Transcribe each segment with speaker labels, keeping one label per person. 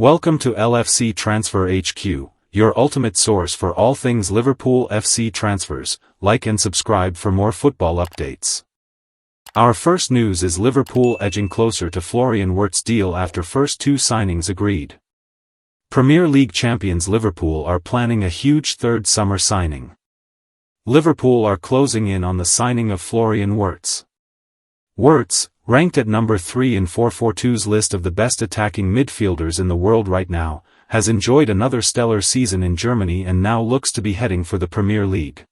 Speaker 1: Welcome to LFC Transfer HQ, your ultimate source for all things Liverpool FC transfers. Like and subscribe for more football updates. Our first news is Liverpool edging closer to Florian Wirtz deal after first two signings agreed. Premier League champions Liverpool are planning a huge third summer signing. Liverpool are closing in on the signing of Florian Wirtz. Wirtz, ranked at number 3 in 442's list of the best attacking midfielders in the world right now, has enjoyed another stellar season in Germany and now looks to be heading for the Premier League.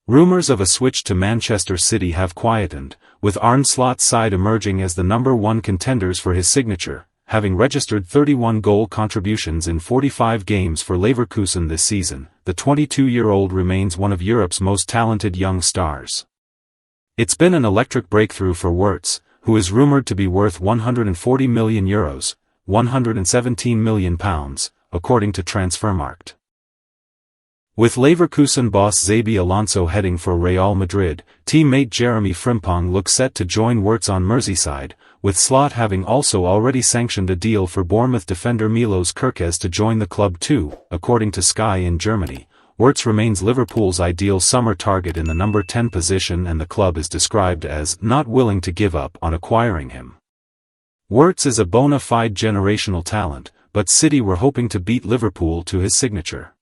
Speaker 1: Rumours of a switch to Manchester City have quietened, with Arne Slot's side emerging as the number one contenders for his signature, having registered 31 goal contributions in 45 games for Leverkusen this season. The 22-year-old remains one of Europe's most talented young stars. It's been an electric breakthrough for Wirtz, who is rumoured to be worth €140 million, £117 million, according to Transfermarkt. With Leverkusen boss Xabi Alonso heading for Real Madrid, teammate Jeremy Frimpong looks set to join Wirtz on Merseyside, with Slot having also already sanctioned a deal for Bournemouth defender Milos Kerkez to join the club too, according to Sky in Germany. Wirtz remains Liverpool's ideal summer target in the number 10 position, and the club is described as not willing to give up on acquiring him. Wirtz is a bona fide generational talent, but City were hoping to beat Liverpool to his signature.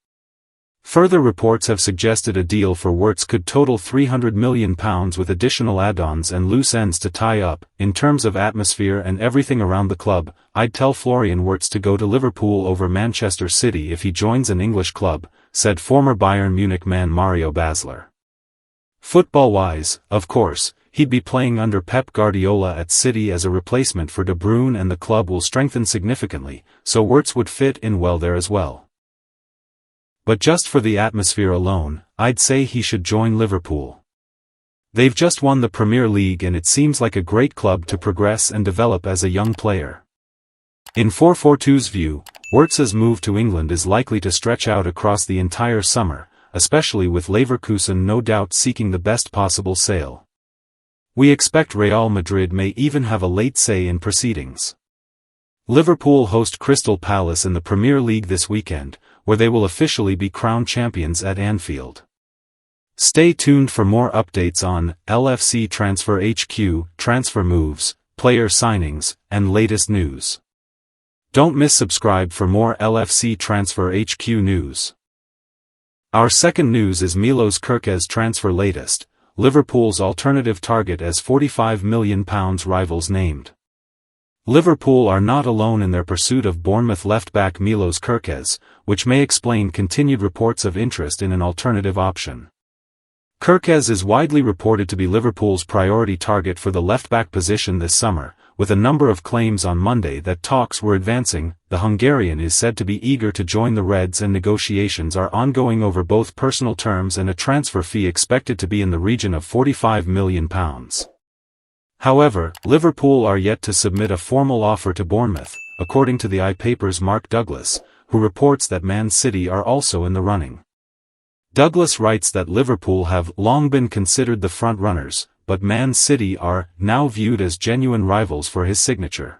Speaker 1: Further reports have suggested a deal for Wirtz could total £300 million with additional add-ons and loose ends to tie up. In terms of atmosphere and everything around the club, I'd tell Florian Wirtz to go to Liverpool over Manchester City if he joins an English club, said former Bayern Munich man Mario Basler. Football-wise, of course, he'd be playing under Pep Guardiola at City as a replacement for De Bruyne, and the club will strengthen significantly, so Wirtz would fit in well there as well. But just for the atmosphere alone, I'd say he should join Liverpool. They've just won the Premier League and it seems like a great club to progress and develop as a young player. In 442's view, Wirtz's move to England is likely to stretch out across the entire summer, especially with Leverkusen no doubt seeking the best possible sale. We expect Real Madrid may even have a late say in proceedings. Liverpool host Crystal Palace in the Premier League this weekend, where they will officially be crowned champions at Anfield. Stay tuned for more updates on LFC Transfer HQ, transfer moves, player signings, and latest news. Don't miss subscribe for more LFC Transfer HQ news. Our second news is Milos Kerkez transfer latest, Liverpool's alternative target as £45 million rivals named. Liverpool are not alone in their pursuit of Bournemouth left-back Milos Kerkez, which may explain continued reports of interest in an alternative option. Kerkez is widely reported to be Liverpool's priority target for the left-back position this summer, with a number of claims on Monday that talks were advancing. The Hungarian is said to be eager to join the Reds and negotiations are ongoing over both personal terms and a transfer fee expected to be in the region of £45 million. However, Liverpool are yet to submit a formal offer to Bournemouth, according to the paper's Mark Douglas, who reports that Man City are also in the running. Douglas writes that Liverpool have long been considered the front-runners, but Man City are now viewed as genuine rivals for his signature.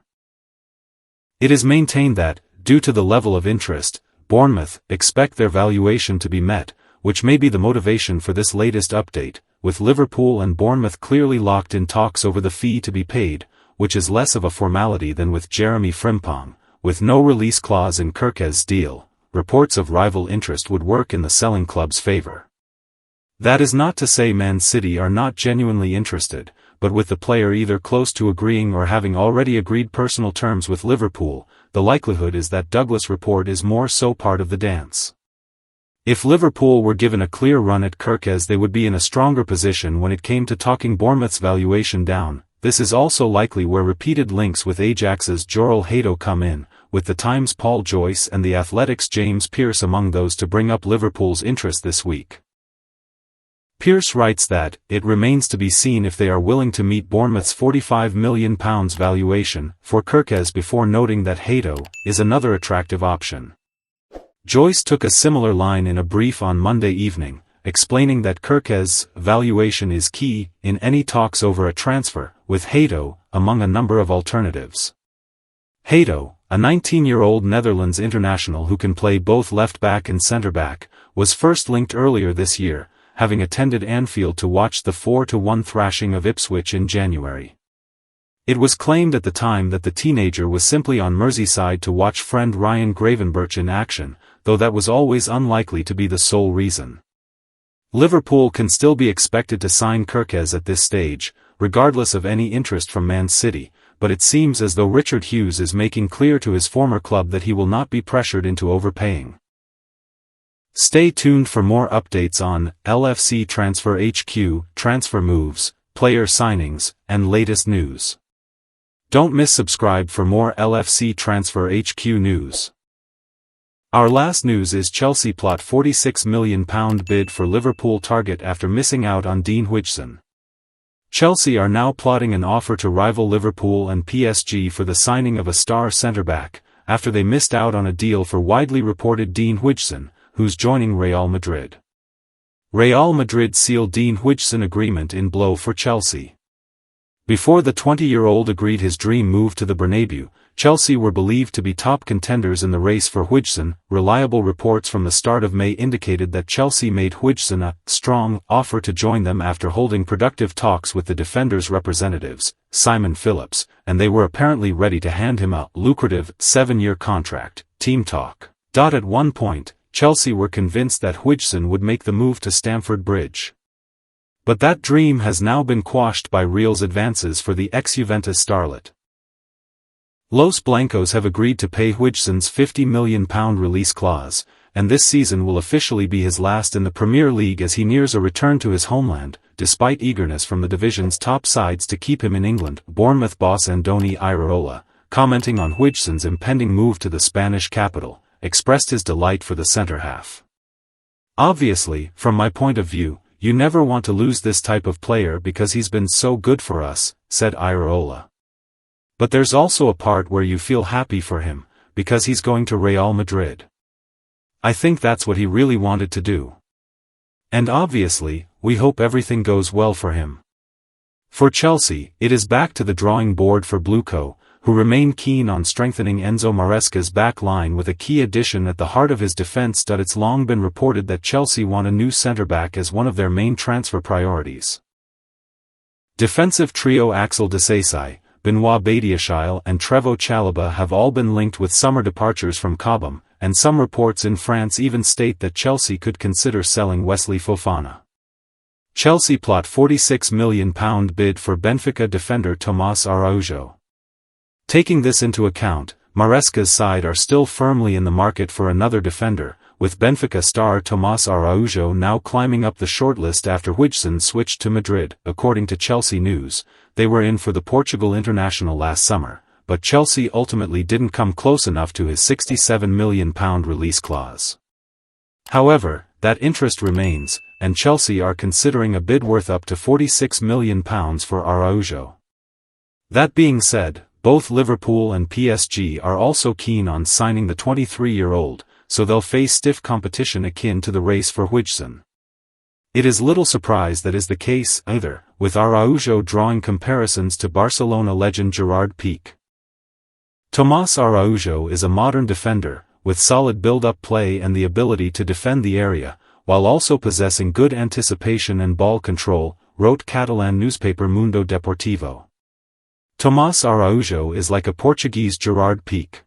Speaker 1: It is maintained that, due to the level of interest, Bournemouth expect their valuation to be met, which may be the motivation for this latest update, with Liverpool and Bournemouth clearly locked in talks over the fee to be paid, which is less of a formality than with Jeremy Frimpong. With no release clause in Kerkez's deal, reports of rival interest would work in the selling club's favour. That is not to say Man City are not genuinely interested, but with the player either close to agreeing or having already agreed personal terms with Liverpool, the likelihood is that Douglas' report is more so part of the dance. If Liverpool were given a clear run at Kerkez, they would be in a stronger position when it came to talking Bournemouth's valuation down. This is also likely where repeated links with Ajax's Joral Hato come in, with the Times' Paul Joyce and the Athletic's James Pearce among those to bring up Liverpool's interest this week. Pearce writes that, it remains to be seen if they are willing to meet Bournemouth's £45 million valuation for Kerkez, before noting that Hato is another attractive option. Joyce took a similar line in a brief on Monday evening, explaining that Kerkez's valuation is key in any talks over a transfer, with Hato among a number of alternatives. Hato, a 19-year-old Netherlands international who can play both left-back and centre-back, was first linked earlier this year, having attended Anfield to watch the 4-1 thrashing of Ipswich in January. It was claimed at the time that the teenager was simply on Merseyside to watch friend Ryan Gravenberch in action, though that was always unlikely to be the sole reason. Liverpool can still be expected to sign Kerkez at this stage, regardless of any interest from Man City, but it seems as though Richard Hughes is making clear to his former club that he will not be pressured into overpaying. Stay tuned for more updates on LFC Transfer HQ, transfer moves, player signings, and latest news. Don't miss subscribe for more LFC Transfer HQ news. Our last news is Chelsea plot £46 million bid for Liverpool target after missing out on Dean Huijsen. Chelsea are now plotting an offer to rival Liverpool and PSG for the signing of a star centre-back, after they missed out on a deal for widely reported Dean Huijsen, who's joining Real Madrid. Real Madrid sealed Dean Huijsen agreement in blow for Chelsea. Before the 20-year-old agreed his dream move to the Bernabeu, Chelsea were believed to be top contenders in the race for Huijsen. Reliable reports from the start of May indicated that Chelsea made Huijsen a strong offer to join them after holding productive talks with the defender's representatives, Simon Phillips, and they were apparently ready to hand him a lucrative 7-year contract. Team talk. At one point, Chelsea were convinced that Huijsen would make the move to Stamford Bridge. But that dream has now been quashed by Real's advances for the ex-Juventus starlet. Los Blancos have agreed to pay Huijsen's £50 million release clause, and this season will officially be his last in the Premier League as he nears a return to his homeland, despite eagerness from the division's top sides to keep him in England. Bournemouth boss Andoni Iraola, commenting on Huijsen's impending move to the Spanish capital, expressed his delight for the centre-half. "Obviously, from my point of view, you never want to lose this type of player because he's been so good for us," said Iraola. "But there's also a part where you feel happy for him, because he's going to Real Madrid. I think that's what he really wanted to do. And obviously, we hope everything goes well for him." For Chelsea, it is back to the drawing board for Blueco, who remain keen on strengthening Enzo Maresca's back line with a key addition at the heart of his defense. It's long been reported that Chelsea want a new centre-back as one of their main transfer priorities. Defensive trio Axel Disasi, Benoit Badiashile and Trevoh Chalobah have all been linked with summer departures from Cobham, and some reports in France even state that Chelsea could consider selling Wesley Fofana. Chelsea plot £46 million bid for Benfica defender Tomás Araújo. Taking this into account, Maresca's side are still firmly in the market for another defender, with Benfica star Tomás Araújo now climbing up the shortlist after Huijsen switched to Madrid. According to Chelsea News, they were in for the Portugal international last summer, but Chelsea ultimately didn't come close enough to his £67 million release clause. However, that interest remains, and Chelsea are considering a bid worth up to £46 million for Araújo. That being said, both Liverpool and PSG are also keen on signing the 23-year-old, so they'll face stiff competition akin to the race for Huijsen. It is little surprise that is the case, either, with Araújo drawing comparisons to Barcelona legend Gerard Piqué. Tomás Araújo is a modern defender, with solid build-up play and the ability to defend the area, while also possessing good anticipation and ball control, wrote Catalan newspaper Mundo Deportivo. Tomás Araújo is like a Portuguese Gerard Piqué.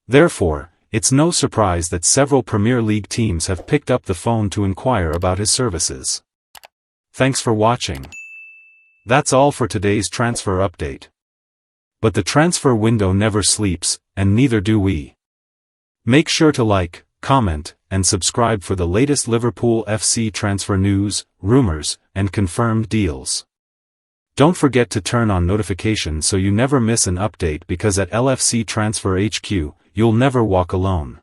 Speaker 1: Therefore, it's no surprise that several Premier League teams have picked up the phone to inquire about his services. Thanks for watching. That's all for today's transfer update. But the transfer window never sleeps, and neither do we. Make sure to like, comment, and subscribe for the latest Liverpool FC transfer news, rumors, and confirmed deals. Don't forget to turn on notifications so you never miss an update, because at LFC Transfer HQ, you'll never walk alone.